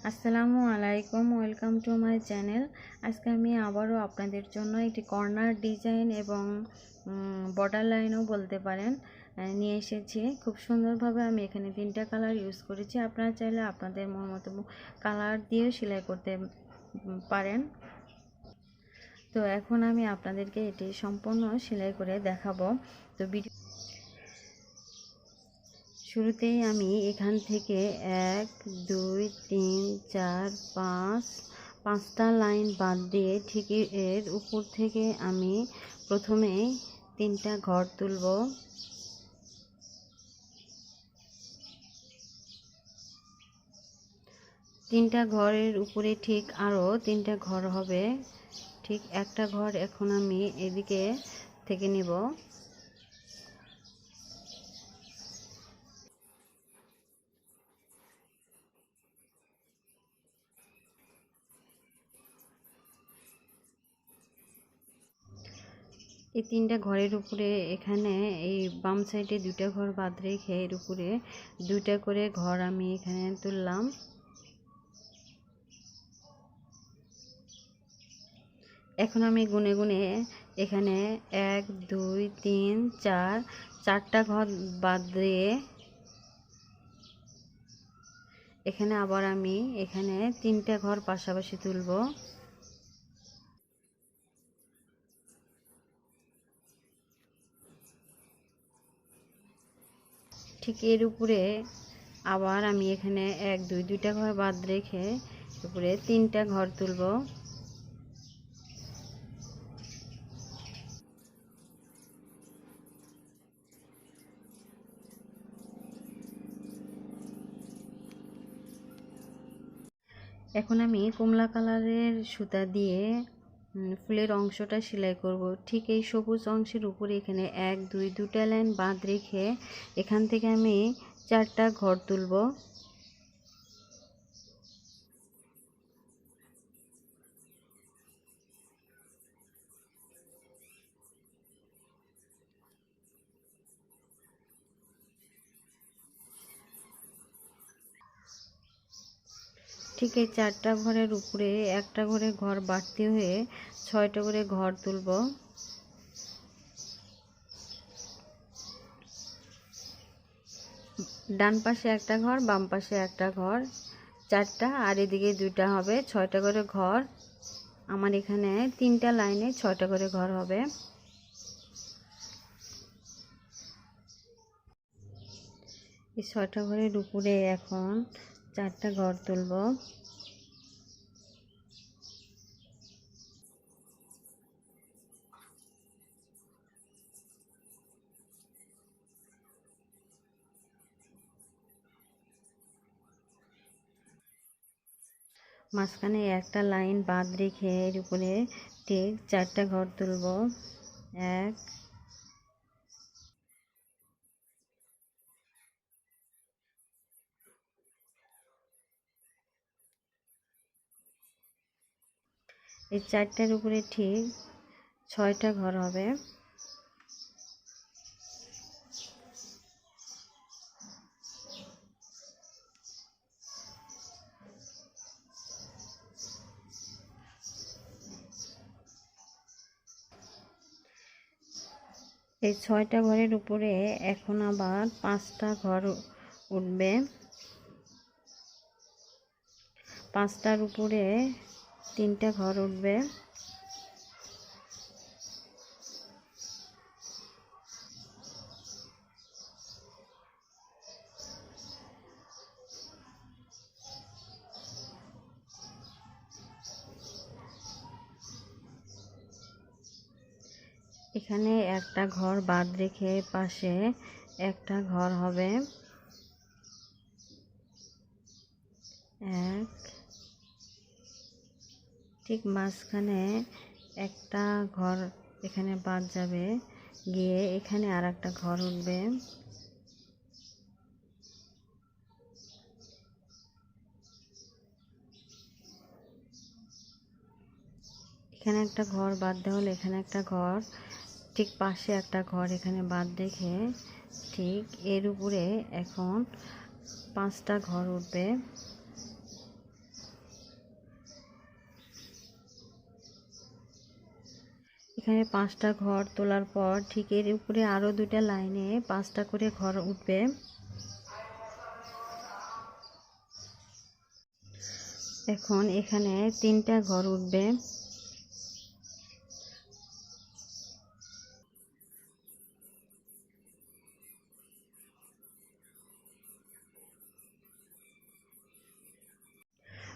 আসসালামু আলাইকুম, welcome to my channel. আজকে আমি আবারও আপনাদের জন্য একটি কর্নার ডিজাইন এবং বর্ডার লাইনও বলতে পারেন নিয়ে এসেছি। খুব সুন্দরভাবে আমি এখানে 3টা কালার ইউজ করেছি। আপনারা চাইলে আপনাদের মন মতো কালার দিয়েও সেলাই করতে পারেন। তো এখন আমি আপনাদেরকে এটি সম্পূর্ণ সেলাই করে দেখাবো। তো শুরুতেই আমি এখান থেকে 1 2 3 4 5 5টা লাইন বাদ দিয়ে ঠিক এর উপর থেকে আমি প্রথমে 3টা ঘর তুলব। 3টা ঘরের উপরে ঠিক আরও 3টা ঘর হবে। ঠিক একটা ঘর এখন আমি এদিকে থেকে নেব। এই 3টা ঘরের উপরে এখানে এই বাম সাইডে 2টা ঘর বাদ রেখে এর উপরে 2টা করে ঘর আমি এখানে তুললাম। এখন আমি গুনে গুনে এখানে 1 2 3 4 4টা ঘর বাদ দিয়ে এখানে আবার আমি এখানে 3টা ঘর পাশাপাশি তুলব। ঠিক এর উপরে আবার আমি এখানে 1 2 2টা ঘর বাদ রেখে উপরে 3টা ঘর তুলব। এখন আমি কমলা কালারের সুতা দিয়ে ফুলের অংশটা সেলাই করব। ঠিক এই সবুজ অংশের উপরে এখানে 1 2 2টা লাইন বাদ রেখে এখান থেকে আমি 4টা ঘর তুলব। ঠিক এই 4টা ঘরের উপরে একটা করে ঘর বাড়তি হয়ে 6টা করে ঘর তুলব। ডান পাশে একটা ঘর, বাম পাশে একটা ঘর, 4টা, আর এদিকে 2টা হবে 6টা করে ঘর। আমার এখানে 3টা লাইনে 6টা করে ঘর হবে। এই 6টা ঘরের উপরে এখন 4টা ঘর তুলব। মাঝখানে একটা লাইন বাদ রেখে এর উপরে ঠিক 4টা ঘর তুলব। 1 এই 4টার উপরে ঠিক 6টা ঘর হবে। এই 6টা ঘরের উপরে এখন আবার 5টা ঘর উঠবে। 5টার উপরে 3টা ঘর উঠবে। এখানে একটা ঘর বাদ রেখে পাশে একটা ঘর হবে। 1 ঠিক মাঝখানে একটা ঘর এখানে বাদ যাবে, গিয়ে এখানে আর একটা ঘর উঠবে। এখানে একটা ঘর বাদ দেওয়া হলো, এখানে একটা ঘর, ঠিক পাশে একটা ঘর এখানে বাদ রেখে ঠিক এর উপরে এখন 5টা ঘর উঠবে। এখানে 5টা ঘর তোলার পর ঠিক এর উপরে আরও 2টা লাইনে 5টা করে ঘর উঠবে। এখন এখানে 3টা ঘর উঠবে।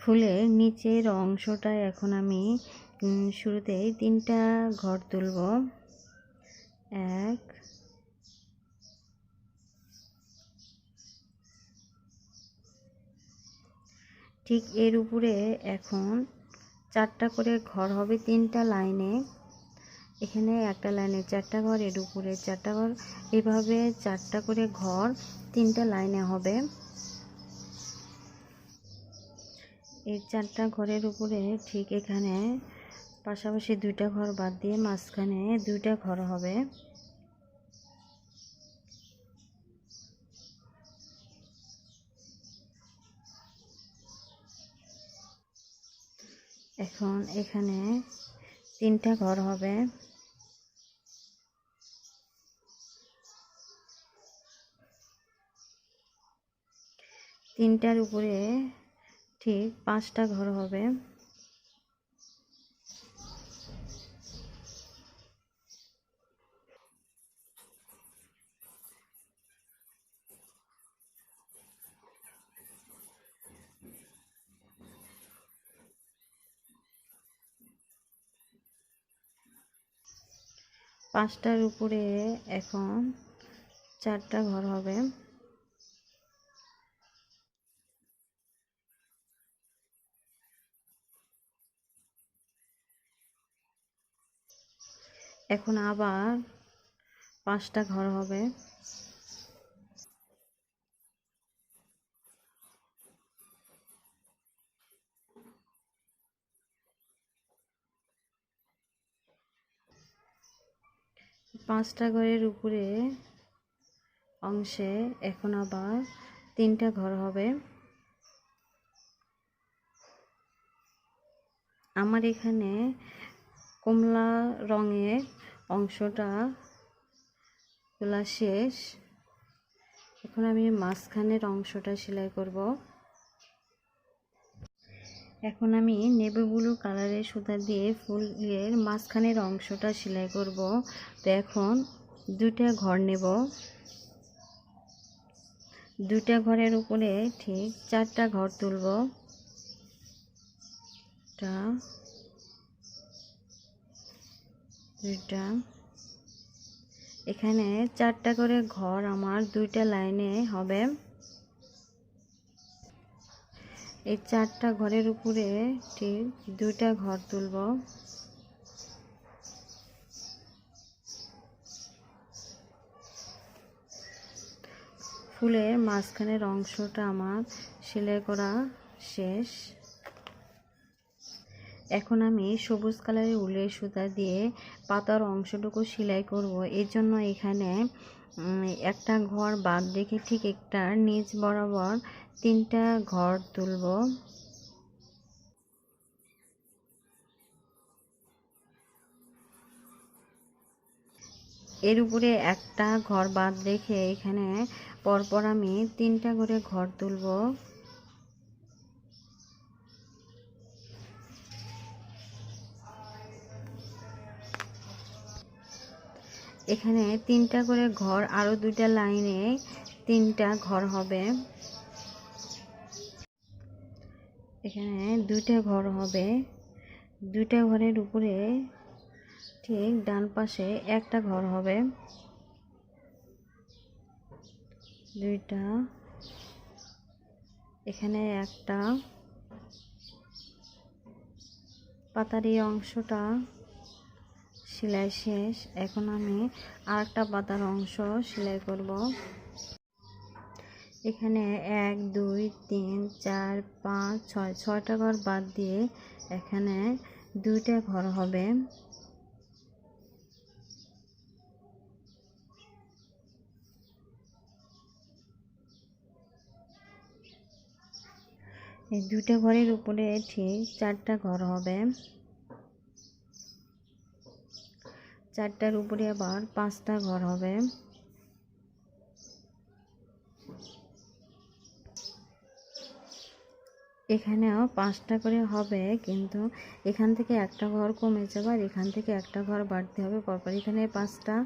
ফুলের নিচের অংশটা এখন আমি শুরুতেই 3টা ঘর তুলব। 1 ঠিক এর উপরে এখন 4টা করে ঘর হবে 3টা লাইনে। এখানে একটা লাইনে 4টা ঘর, এর উপরে 4টা ঘর, এভাবে 4টা করে ঘর 3টা লাইনে হবে। এই 4টা ঘরের উপরে ঠিক এখানে পাশাপাশি 2টা ঘর বাদ দিয়ে মাঝখানে 2টা ঘর হবে। এখন এখানে 3টা ঘর হবে। তিনটার উপরে ঠিক 5টা ঘর হবে। পাঁচটার উপরে এখন 4টা ঘর হবে। এখন আবার 5টা ঘর হবে। পাঁচটা ঘরের উপরে অংশে এখন আবার 3টা ঘর হবে। আমার এখানে কমলা রঙের অংশটা তোলা শেষ। এখন আমি মাঝখানের অংশটা সেলাই করব। এখন আমি নেভি ব্লু কালারের সুতা দিয়ে ফুলের মাঝখানের অংশটা সেলাই করব। তো এখন 2টা ঘর নেব। 2টা ঘরের উপরে ঠিক 4টা ঘর তুলব। 2টা, এখানে 4টা করে ঘর আমার 2টা লাইনে হবে। এই 4টা ঘরের উপরে ঠিক 2টা ঘর তুলব। ফুলের মাঝখানের অংশটা আমার সেলাই করা শেষ। এখন আমি সবুজ কালারের উলের সুতা দিয়ে পাতার অংশটুকু সেলাই করব। এর জন্য এখানে একটা ঘর বাদ রেখে ঠিক একটা নিচ বরাবর 3টা ঘর তুলব। এর উপরে একটা ঘর বাদ রেখে এখানে পরপর আমি 3টা করে ঘর তুলব। এখানে 3টা করে ঘর, আরো 2টা লাইনে 3টা ঘর হবে। এখানে 2টা ঘর হবে। 2টা ঘরের উপরে ঠিক ডান পাশে একটা ঘর হবে। 2টা, এখানে একটা। পাতার এই অংশটা সেলাই শেষ। এখন আমি আরেকটা পাতার অংশ সেলাই করব। এখানে 1 2 3 4 5 6 6টা ঘর বাদ দিয়ে এখানে 2টা ঘর হবে। এই 2টা ঘরের উপরে ঠিক 4টা ঘর হবে। 4টার উপরে আবার 5টা ঘর হবে। এখানেও 5টা করে হবে, কিন্তু এখান থেকে একটা ঘর কমে যাবে আর এখান থেকে একটা ঘর বাড়তে হবে পরপর। এখানে 5টা,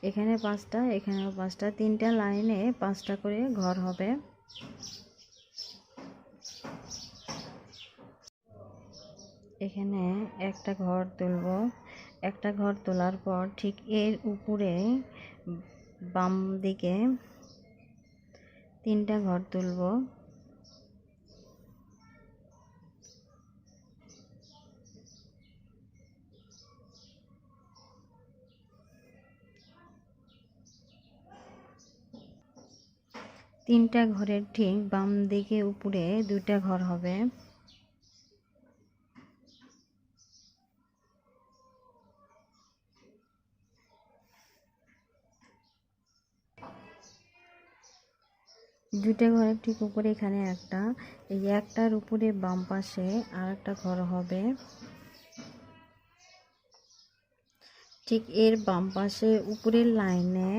এখানে 5টা, এখানেও 5টা, 3টা লাইনে 5টা করে ঘর হবে। এখানে একটা ঘর তুলব। একটা ঘর তোলার পর ঠিক এর উপরে বাম দিকে 3টা ঘর তুলব। তিনটা ঘরের ঠিক বাম দিকে উপরে 2টা ঘর হবে। দুইটা ঘরের ঠিক উপরে এখানে একটা, এই একটার উপরে বাম পাশে আর একটা ঘর হবে। ঠিক এর বাম পাশে উপরের লাইনে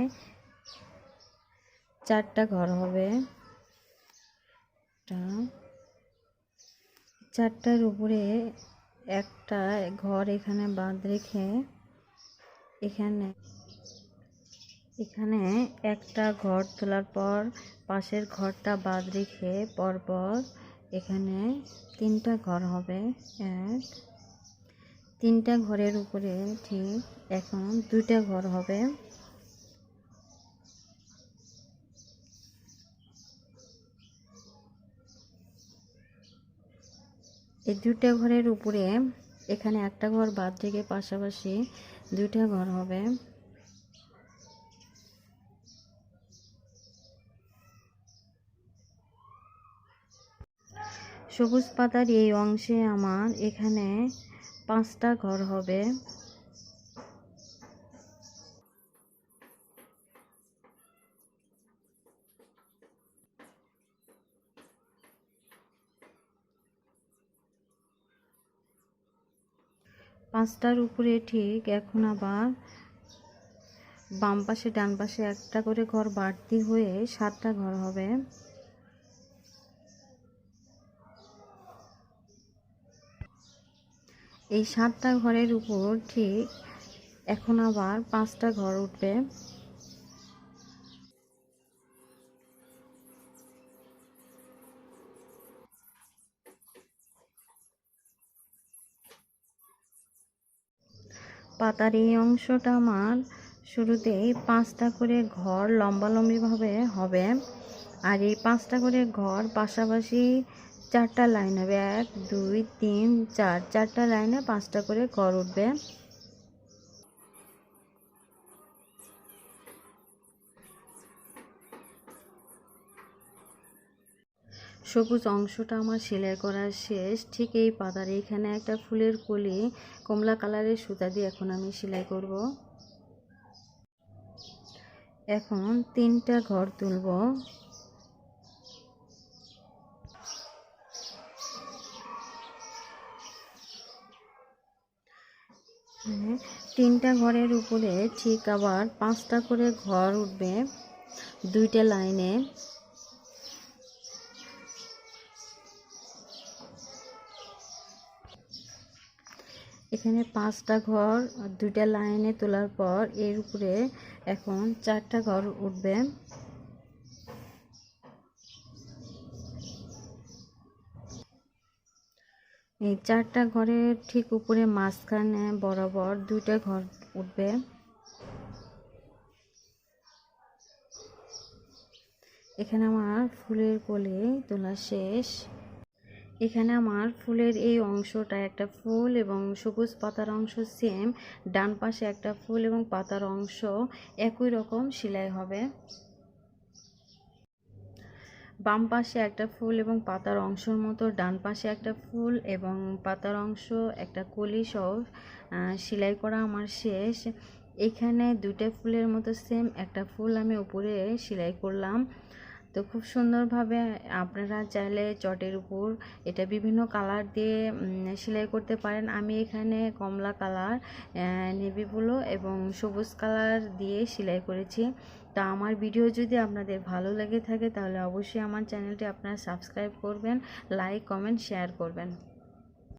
4টা ঘর হবে। 4টার উপরে একটা ঘর এখানে বাদ রেখে এখানে একটা ঘর তোলার পর পাশের ঘরটা বাদ রেখে পরপর এখানে 3টা ঘর হবে। 3টা ঘরের উপরে ঠিক এখন 2টা ঘর হবে। এই 2টা ঘরের উপরে এখানে একটা ঘর বাদ রেখে পাশাপাশি 2টা ঘর হবে। সবুজ পাতার এই অংশে আমার এখানে 5টা ঘর হবে। পাঁচটার উপরে ঠিক এখন আবার বাম পাশে ডান পাশে একটা করে ঘর বাড়তি হয়ে 7টা ঘর হবে। এই 7টা ঘরের উপর ঠিক এখন আবার 5টা ঘর উঠবে। পাতার এই অংশটা আমার শুরুতেই 5টা করে ঘর লম্বালম্বিভাবে হবে, আর এই 5টা করে ঘর পাশাপাশি 4টা লাইন হবে। 1 2 3 4, 4টা লাইনে 5টা করে ঘর উঠবে। সবুজ অংশটা আমার সেলাই করা শেষ। ঠিক এই পাতার এখানে একটা ফুলের কলি কমলা কালারের সুতা দিয়ে এখন আমি সেলাই করব। এখন 3টা ঘর তুলব। তিনটা ঘরের উপরে ঠিক আবার 5টা করে ঘর উঠবে 2টা লাইনে। এখানে 5টা ঘর 2টা লাইনে তোলার পর এর উপরে এখন 4টা ঘর উঠবে। এই 4টা ঘরের ঠিক উপরে মাঝখানে বরাবর 2টা ঘর উঠবে। এখানে আমার ফুলের কলি তোলা শেষ। এখানে আমার ফুলের এই অংশটা একটা ফুল এবং সবুজ পাতার অংশ সেম, ডান পাশে একটা ফুল এবং পাতার অংশ একই রকম সেলাই হবে। বাম পাশে একটা ফুল এবং পাতার অংশের মতো ডান পাশে একটা ফুল এবং পাতার অংশ একটা কলি সহ সেলাই করা আমার শেষ। এখানে 2টা ফুলের মতো সেম একটা ফুল আমি উপরে সেলাই করলাম। তো খুব সুন্দরভাবে আপনারা চাইলে চটের উপর এটা বিভিন্ন কালার দিয়ে সেলাই করতে পারেন। আমি এখানে কমলা কালার, নেভি ব্লু এবং সবুজ কালার দিয়ে সেলাই করেছি। তা আমার ভিডিও যদি আপনাদের ভালো লেগে থাকে তাহলে অবশ্যই আমার চ্যানেলটি আপনারা সাবস্ক্রাইব করবেন, লাইক, কমেন্ট, শেয়ার করবেন।